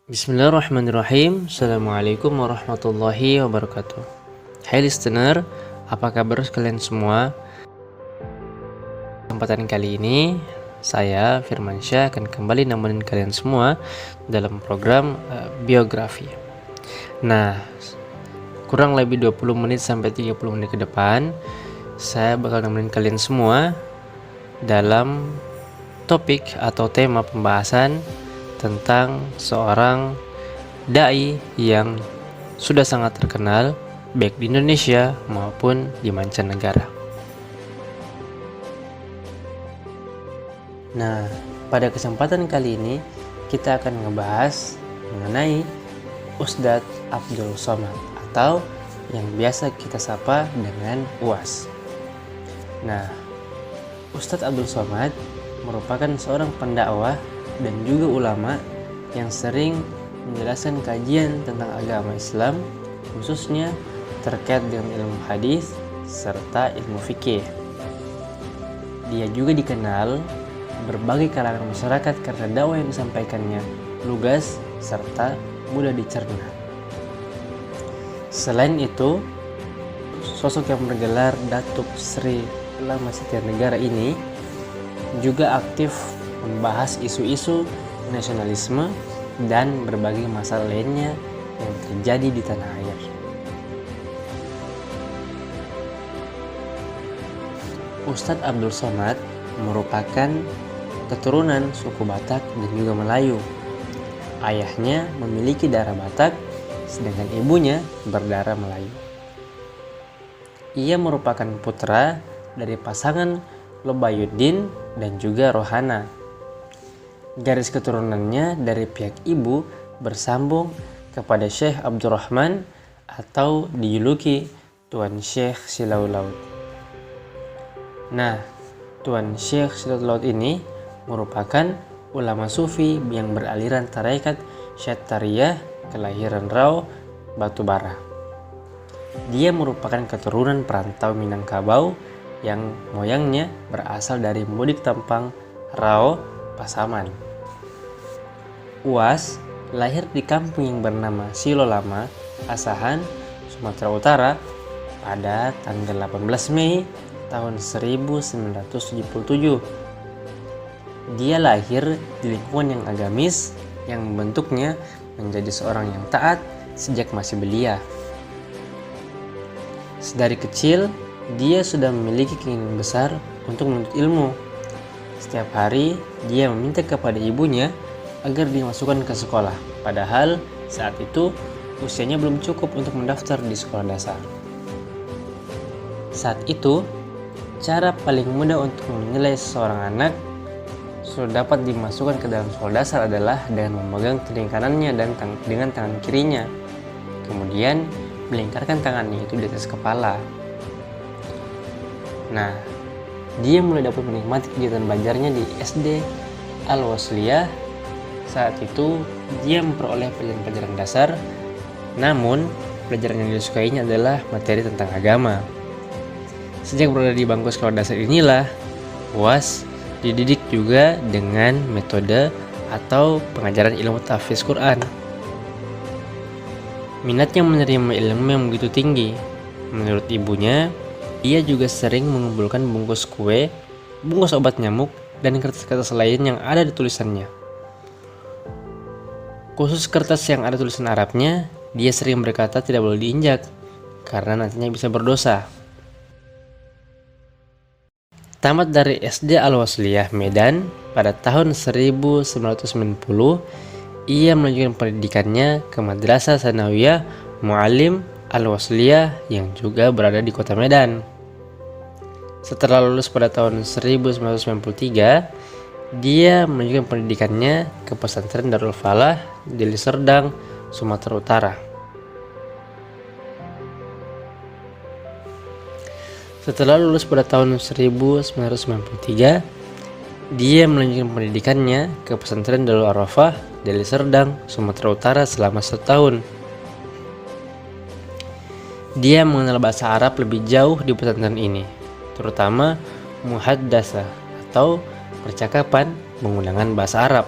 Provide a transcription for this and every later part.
Bismillahirrahmanirrahim. Assalamualaikum warahmatullahi wabarakatuh. Hai listener, apa kabar kalian semua? Kesempatan kali ini saya Firmansyah akan kembali nemenin kalian semua dalam program biografi. Nah, kurang lebih 20 menit sampai 30 menit ke depan saya bakal nemenin kalian semua dalam topik atau tema pembahasan tentang seorang dai yang sudah sangat terkenal baik di Indonesia maupun di mancanegara. Nah, pada kesempatan kali ini kita akan ngebahas mengenai Ustadz Abdul Somad atau yang biasa kita sapa dengan UAS. Nah, Ustadz Abdul Somad merupakan seorang pendakwah dan juga ulama yang sering menjelaskan kajian tentang agama Islam, khususnya terkait dengan ilmu hadis serta ilmu fikih. Dia juga dikenal berbagai kalangan masyarakat karena dakwah yang disampaikannya lugas serta mudah dicerna. Selain itu, sosok yang bergelar Datuk Sri Ulama Setiap Negara ini juga aktif membahas isu-isu nasionalisme dan berbagai masalah lainnya yang terjadi di tanah air. Ustadz Abdul Somad merupakan keturunan suku Batak dan juga Melayu. Ayahnya memiliki darah Batak, sedangkan ibunya berdarah Melayu. Ia merupakan putra dari pasangan Lobayuddin dan juga Rohana. Garis keturunannya dari pihak ibu bersambung kepada Syekh Abdurrahman atau dijuluki Tuan Syekh Silau Laut. Nah, Tuan Syekh Silau Laut ini merupakan ulama sufi yang beraliran tarekat Syattariyah kelahiran Rau, Batubara. Dia merupakan keturunan perantau Minangkabau yang moyangnya berasal dari Mudik Tampang, Rau, Pasaman. UAS lahir di kampung yang bernama Silo Lama, Asahan, Sumatera Utara pada tanggal 18 Mei tahun 1977. Dia lahir di lingkungan yang agamis yang membentuknya menjadi seorang yang taat sejak masih belia. Sedari kecil, dia sudah memiliki keinginan besar untuk menuntut ilmu. Setiap hari, dia meminta kepada ibunya agar dimasukkan ke sekolah, padahal saat itu usianya belum cukup untuk mendaftar di sekolah dasar. Saat itu, cara paling mudah untuk menilai seseorang anak sudah dapat dimasukkan ke dalam sekolah dasar adalah dengan memegang telinga kanannya dan dengan tangan kirinya, kemudian melingkarkan tangannya itu di atas kepala. Nah, dia mulai dapat menikmati kegiatan belajarnya di SD Al-Wasliyah. Saat itu, dia memperoleh pelajaran-pelajaran dasar, namun pelajaran yang disukainya adalah materi tentang agama. Sejak berada di bangku sekolah dasar inilah, UAS dididik juga dengan metode atau pengajaran ilmu tahfiz Quran. Minatnya menerima ilmu yang begitu tinggi. Menurut ibunya, ia juga sering mengumpulkan bungkus kue, bungkus obat nyamuk, dan kertas-kertas lain yang ada di tulisannya. Khusus kertas yang ada tulisan Arabnya, dia sering berkata tidak boleh diinjak, karena nantinya bisa berdosa. Tamat dari SD Al-Wasliyah Medan pada tahun 1990, ia melanjutkan pendidikannya ke Madrasah Sanawiyah Mu'allim Al-Wasliyah yang juga berada di kota Medan. Setelah lulus pada tahun 1993, dia melanjutkan pendidikannya ke pesantren Darul Falah di Serdang, Sumatera Utara. Setelah lulus pada tahun 1993, dia melanjutkan pendidikannya ke pesantren Darul Arafah di Serdang, Sumatera Utara selama 1 tahun. Dia mengenal bahasa Arab lebih jauh di pesantren ini, terutama muhaddasah atau percakapan menggunakan bahasa Arab.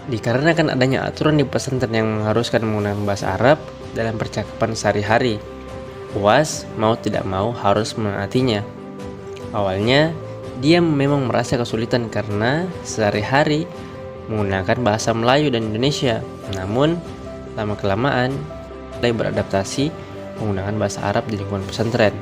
Dikarenakan adanya aturan di pesantren yang mengharuskan menggunakan bahasa Arab dalam percakapan sehari-hari, UAS mau tidak mau harus menaatinya. Awalnya, dia memang merasa kesulitan karena sehari-hari menggunakan bahasa Melayu dan Indonesia. Namun, lama-kelamaan mulai beradaptasi menggunakan bahasa Arab di lingkungan pesantren.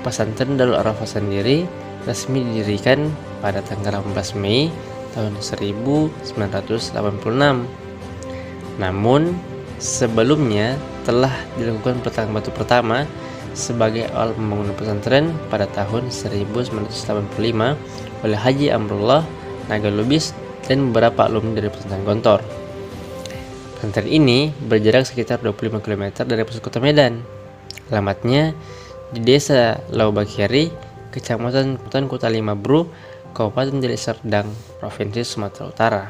Pesantren Darul Arafah sendiri resmi didirikan pada tanggal 18 Mei tahun 1986. Namun, sebelumnya telah dilakukan peletakan batu pertama sebagai awal pembangunan pesantren pada tahun 1985 oleh Haji Amrullah Naga Lubis dan beberapa alumni dari pesantren Gontor. Pesantren ini berjarak sekitar 25 km dari pusat kota Medan. Alamatnya di Desa Laubakiri, Kecamatan Kota Lima Bru, Kabupaten Deli Serdang, Provinsi Sumatera Utara.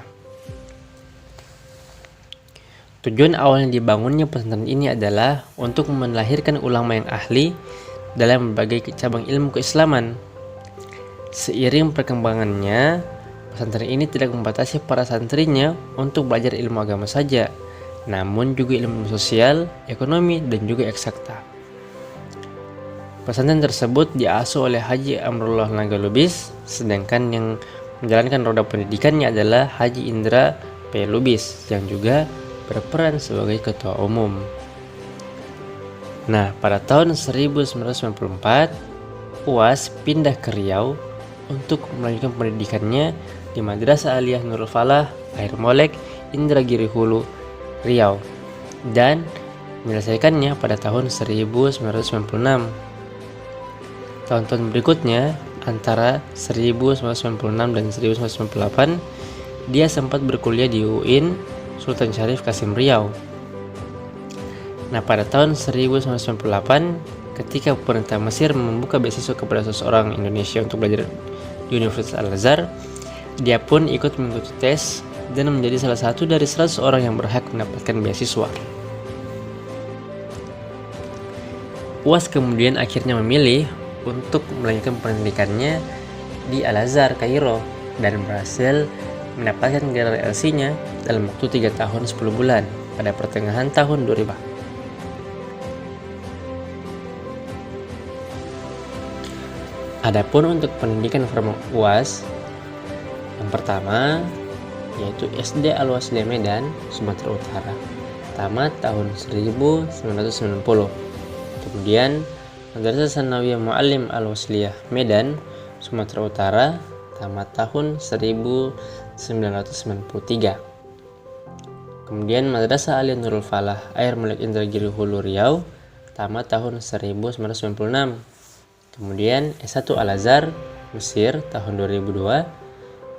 Tujuan awalnya dibangunnya pesantren ini adalah untuk melahirkan ulama yang ahli dalam berbagai cabang ilmu keislaman. Seiring perkembangannya, pesantren ini tidak membatasi para santrinya untuk belajar ilmu agama saja, namun juga ilmu sosial, ekonomi, dan juga eksakta. Pesantren tersebut diasuh oleh Haji Amrullah Naga Lubis, sedangkan yang menjalankan roda pendidikannya adalah Haji Indra P. Lubis yang juga berperan sebagai ketua umum. Nah, pada tahun 1994, UAS pindah ke Riau untuk melanjutkan pendidikannya di Madrasah Aliyah Nurul Falah, Air Molek, Indragiri Hulu, Riau, dan menyelesaikannya pada tahun 1996. Tahun-tahun berikutnya, antara 1996 dan 1998, dia sempat berkuliah di UIN Sultan Syarif Kasim Riau. Nah, pada tahun 1998, ketika pemerintah Mesir membuka beasiswa kepada seseorang Indonesia untuk belajar di Universitas Al-Azhar, dia pun ikut mengikuti tes dan menjadi salah satu dari 100 orang yang berhak mendapatkan beasiswa. UAS kemudian akhirnya memilih untuk melanjutkan pendidikannya di Al-Azhar, Kairo, dan berhasil mendapatkan gelar LC-nya dalam waktu 3 tahun 10 bulan pada pertengahan tahun 2000. Adapun untuk pendidikan formal UAS, yang pertama yaitu SD Al-Wasliya Medan, Sumatera Utara, tamat tahun 1990. Kemudian Madrasah Sanawiyah Muallim Al-Wasliyah Medan, Sumatera Utara, tamat tahun 1993. Kemudian Madrasah Aliyah Nurul Falah Air Molek Indragiri Hulu Riau, tamat tahun 1996. Kemudian S1 Al-Azhar, Mesir, tahun 2002.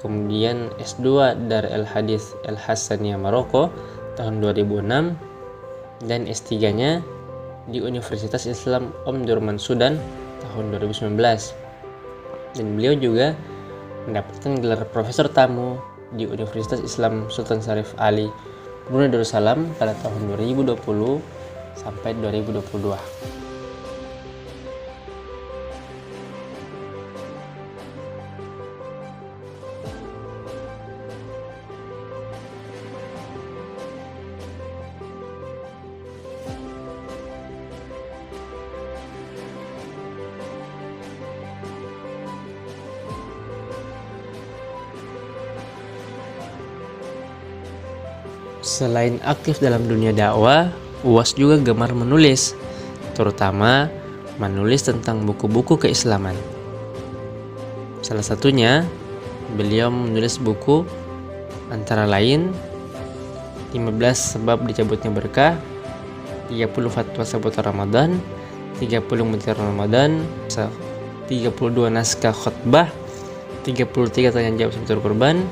Kemudian S2 Dar El Hadith El Hassaniyah Maroko, tahun 2006. Dan S3-nya di Universitas Islam Omdurman Sudan tahun 2019, dan beliau juga mendapatkan gelar Profesor Tamu di Universitas Islam Sultan Syarif Ali Brunei Darussalam pada tahun 2020 sampai 2022. Selain aktif dalam dunia dakwah, UAS juga gemar menulis, terutama menulis tentang buku-buku keislaman. Salah satunya, beliau menulis buku antara lain 15 sebab dicabutnya berkah, 30 fatwa seputar Ramadan, 30 mutiara Ramadan, 32 naskah khutbah, 33 tanya jawab seputar kurban,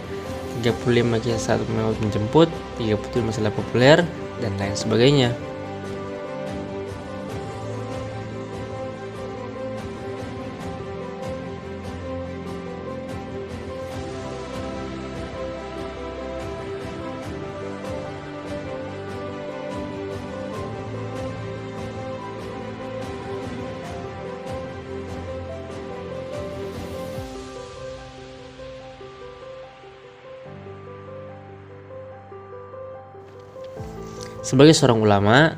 35 kisah saat maut menjemput, 30 masalah populer, dan lain sebagainya. Sebagai seorang ulama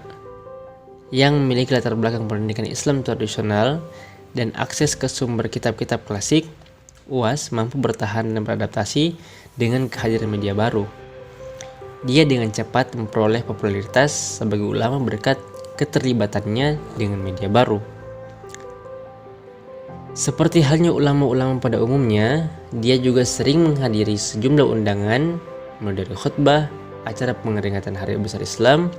yang memiliki latar belakang pendidikan Islam tradisional dan akses ke sumber kitab-kitab klasik, UAS mampu bertahan dan beradaptasi dengan kehadiran media baru. Dia dengan cepat memperoleh popularitas sebagai ulama berkat keterlibatannya dengan media baru. Seperti halnya ulama-ulama pada umumnya, dia juga sering menghadiri sejumlah undangan, mulai dari khutbah, acara pengeringatan Hari Besar Islam,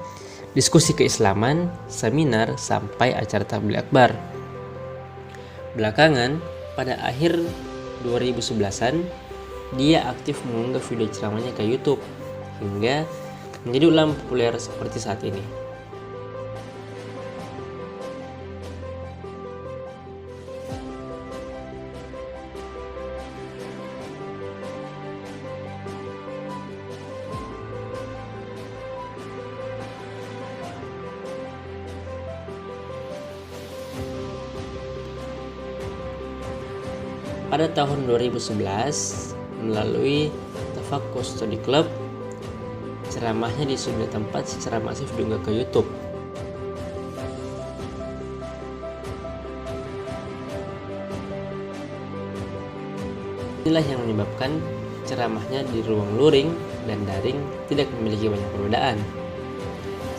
diskusi keislaman, seminar, sampai acara tabligh akbar. Belakangan, pada akhir 2011-an, dia aktif mengunggah video ceramahnya ke YouTube, hingga menjadi ulama populer seperti saat ini. Pada tahun 2011, melalui Tafaqquh Study Club, ceramahnya di sejumlah tempat secara masif diunggah ke YouTube. Inilah yang menyebabkan ceramahnya di ruang luring dan daring tidak memiliki banyak perbedaan.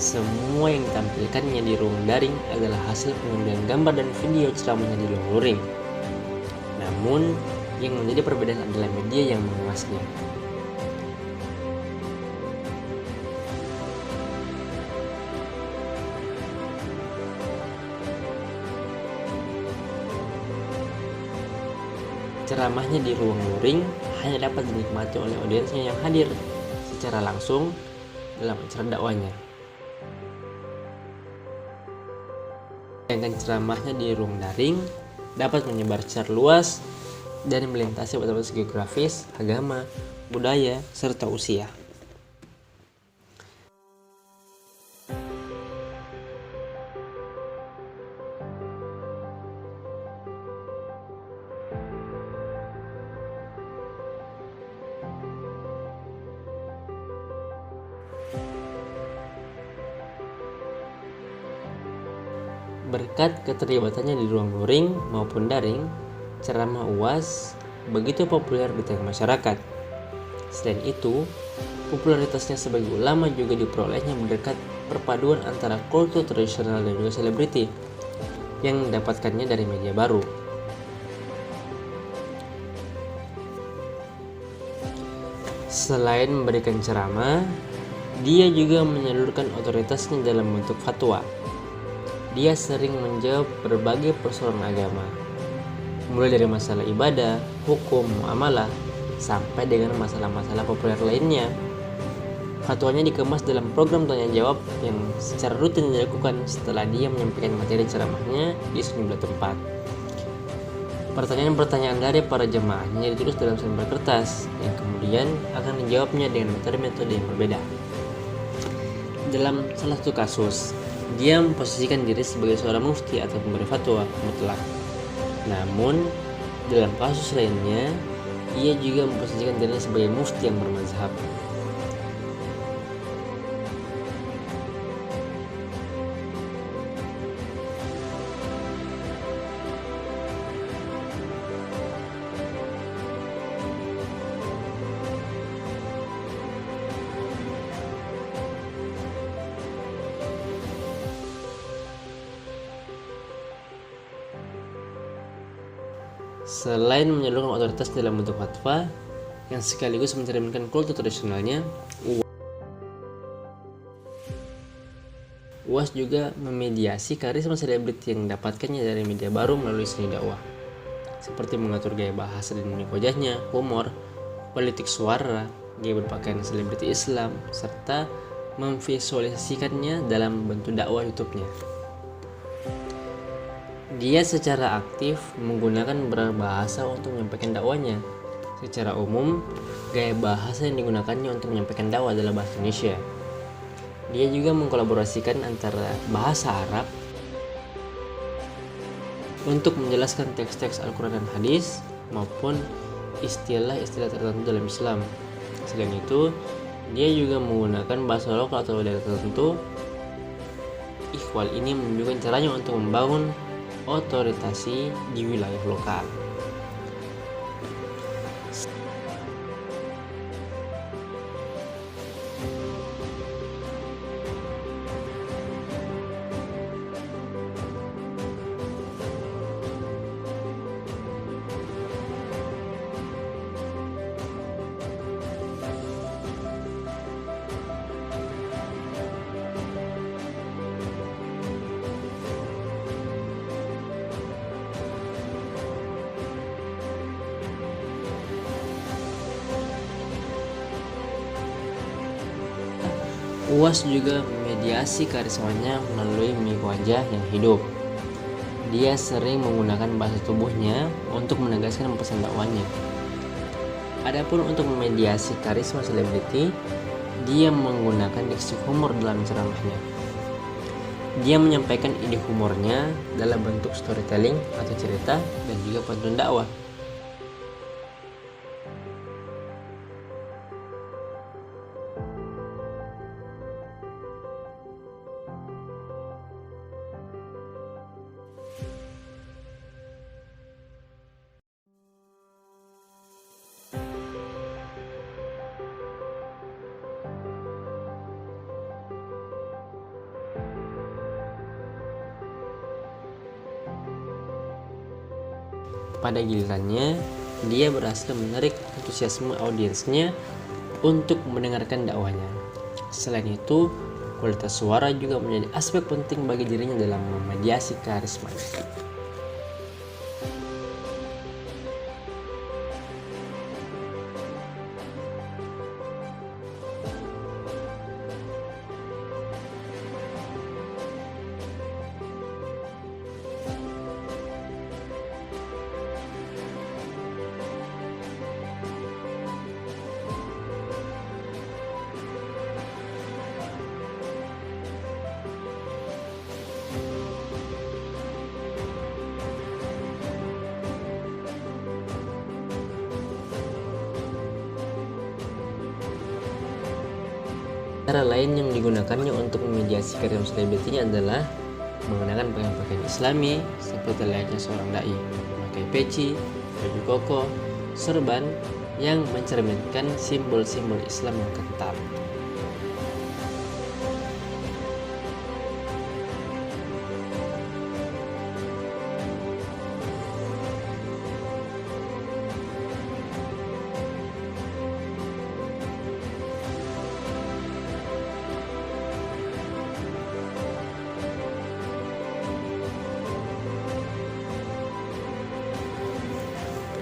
Semua yang ditampilkannya di ruang daring adalah hasil pengambilan gambar dan video ceramahnya di ruang luring. Namun, yang menjadi perbedaan adalah media yang mengemasnya. Ceramahnya di ruang luring hanya dapat dinikmati oleh audiensnya yang hadir secara langsung dalam acara dakwahnya. Sedangkan ceramahnya di ruang daring dapat menyebar secara luas dan melintasi batas geografis, agama, budaya, serta usia. Berkat keterlibatannya di ruang luring maupun daring, ceramah UAS begitu populer di tengah masyarakat. Selain itu, popularitasnya sebagai ulama juga diperolehnya berkat perpaduan antara kultur tradisional dan juga selebriti yang mendapatkannya dari media baru. Selain memberikan ceramah, dia juga menyalurkan otoritasnya dalam bentuk fatwa. Dia sering menjawab berbagai persoalan agama, mulai dari masalah ibadah, hukum, muamalah, sampai dengan masalah-masalah populer lainnya. Fatwanya dikemas dalam program tanya jawab yang secara rutin dilakukan setelah dia menyampaikan materi ceramahnya di sejumlah tempat. Pertanyaan-pertanyaan dari para jemaahnya ditulis dalam lembar kertas yang kemudian akan dijawabnya dengan metode-metode yang berbeda. Dalam salah satu kasus, dia memposisikan diri sebagai seorang mufti atau pemberi fatwa mutlak. Namun, dalam kasus lainnya, ia juga memposisikan dirinya sebagai mufti yang bermazhab. Selain menyalurkan otoritas dalam bentuk fatwa yang sekaligus mencerminkan kultur tradisionalnya, UAS juga memediasi karisma selebriti yang mendapatkannya dari media baru melalui seni dakwah, seperti mengatur gaya bahasa dan mimik wajahnya, humor, politik suara, gaya berpakaian selebriti Islam, serta memvisualisasikannya dalam bentuk dakwah YouTube-nya. Dia secara aktif menggunakan beberapa bahasa untuk menyampaikan dakwahnya. Secara umum, gaya bahasa yang digunakannya untuk menyampaikan dakwah adalah bahasa Indonesia. Dia juga mengkolaborasikan antara bahasa Arab untuk menjelaskan teks-teks Al-Quran dan Hadis maupun istilah-istilah tertentu dalam Islam. Selain itu, Dia juga menggunakan bahasa lokal atau daerah tertentu. Ikhwal ini menunjukkan caranya untuk membangun otoritasi di wilayah lokal. UAS juga memediasi karismanya melalui mimik wajah yang hidup. Dia sering menggunakan bahasa tubuhnya untuk menegaskan pesan dakwahnya. Adapun untuk memediasi karisma selebriti, dia menggunakan diksi humor dalam ceramahnya. Dia menyampaikan ide humornya dalam bentuk storytelling atau cerita dan juga pantun dakwah. Pada gilirannya, dia berhasil menarik antusiasme audiensnya untuk mendengarkan dakwahnya. Selain itu, kualitas suara juga menjadi aspek penting bagi dirinya dalam memediasi karisma. Cara lain yang digunakannya untuk memediasi karisma selebritinya adalah mengenakan pakaian-pakaian Islami seperti layaknya seorang dai, memakai peci, baju koko, serban yang mencerminkan simbol-simbol Islam yang kental.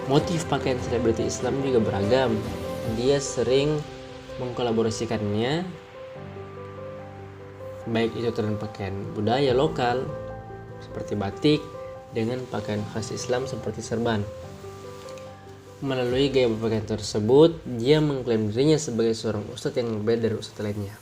Motif pakaian selebriti Islam juga beragam. Dia sering mengkolaborasikannya, baik itu tren pakaian budaya lokal seperti batik dengan pakaian khas Islam seperti serban. Melalui gaya berpakaian tersebut, dia mengklaim dirinya sebagai seorang ustadz yang berbeda dari ustadz lainnya.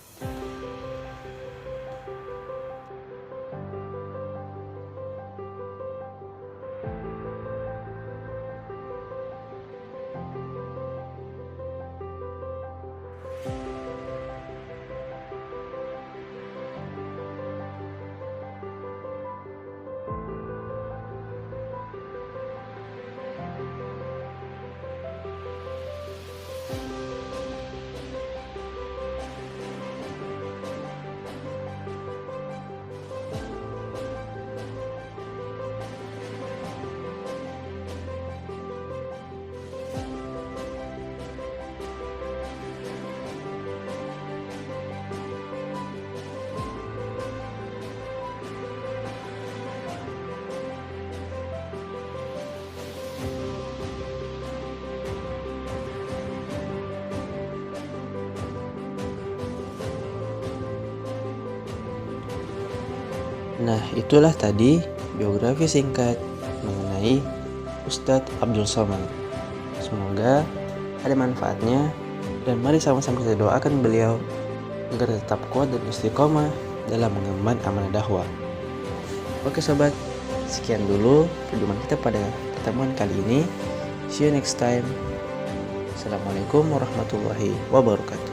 Nah, itulah tadi biografi singkat mengenai Ustadz Abdul Somad. Semoga ada manfaatnya dan mari sama-sama kita doakan beliau agar tetap kuat dan istiqomah dalam mengemban amanah dakwah. Oke sobat, sekian dulu perjumpaan kita pada pertemuan kali ini. See you next time. Assalamualaikum warahmatullahi wabarakatuh.